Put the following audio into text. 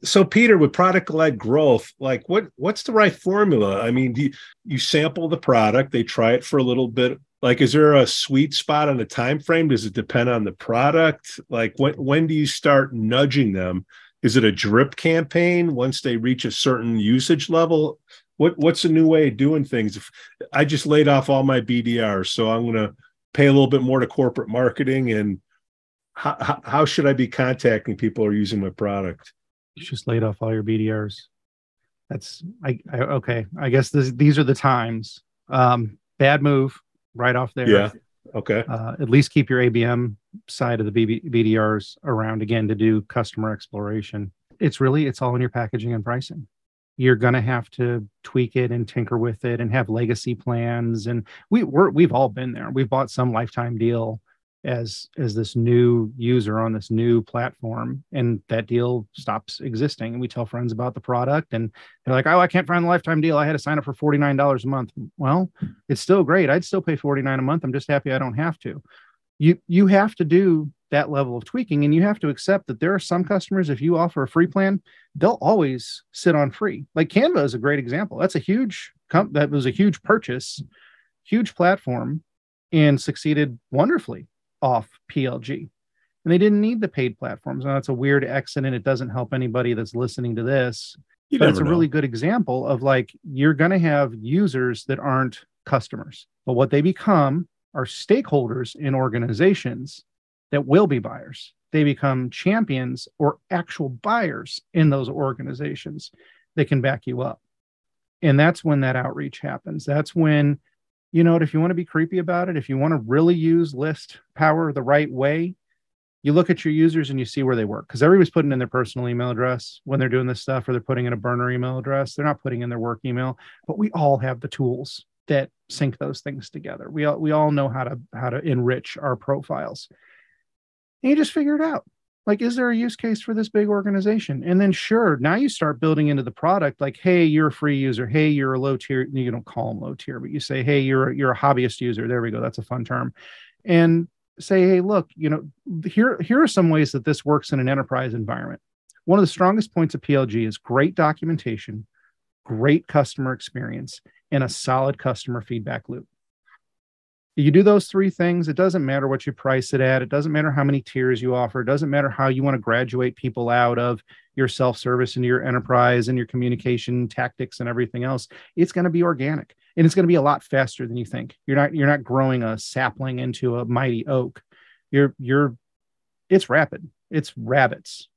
So Peter, with product led growth, like what's the right formula? I mean, you sample the product, they try it for a little bit. Like, is there a sweet spot on the time frame? Does it depend on the product? Like, when do you start nudging them? Is it a drip campaign once they reach a certain usage level? What's a new way of doing things? If I just laid off all my BDRs, so I'm going to pay a little bit more to corporate marketing, and how should I be contacting people who are using my product? You just laid off all your BDRs. Okay. I guess these are the times. Bad move right off there. Yeah. Okay. At least keep your ABM side of the BDRs around again to do customer exploration. It's all in your packaging and pricing. You're going to have to tweak it and tinker with it and have legacy plans. And we've all been there. We've bought some lifetime deal as this new user on this new platform, and that deal stops existing. And we tell friends about the product and they're like, oh, I can't find the lifetime deal. I had to sign up for $49 a month. Well, it's still great. I'd still pay $49 a month. I'm just happy I don't have to. You have to do that level of tweaking, and you have to accept that there are some customers, if you offer a free plan, they'll always sit on free. Like Canva is a great example. That was a huge purchase, huge platform, and succeeded wonderfully off PLG. And they didn't need the paid platforms. Now, that's a weird accident. It doesn't help anybody that's listening to this. But it's a really good example of, like, you're going to have users that aren't customers, but what they become are stakeholders in organizations that will be buyers. They become champions or actual buyers in those organizations that can back you up. And that's when that outreach happens. That's when, you know what, if you want to be creepy about it, if you want to really use list power the right way, you look at your users and you see where they work. Because everybody's putting in their personal email address when they're doing this stuff, or they're putting in a burner email address. They're not putting in their work email, but we all have the tools that sync those things together. We all know how to enrich our profiles. And you just figure it out. Like, is there a use case for this big organization? And then sure, now you start building into the product, like, hey, you're a free user. Hey, you're a low tier. You don't call them low tier, but you say, hey, you're a hobbyist user. There we go. That's a fun term. And say, hey, look, here are some ways that this works in an enterprise environment. One of the strongest points of PLG is great documentation, great customer experience, and a solid customer feedback loop. You do those three things, it doesn't matter what you price it at. It doesn't matter how many tiers you offer. It doesn't matter how you want to graduate people out of your self-service into your enterprise and your communication tactics and everything else. It's going to be organic, and it's going to be a lot faster than you think. You're not growing a sapling into a mighty oak. It's rapid. It's rabbits.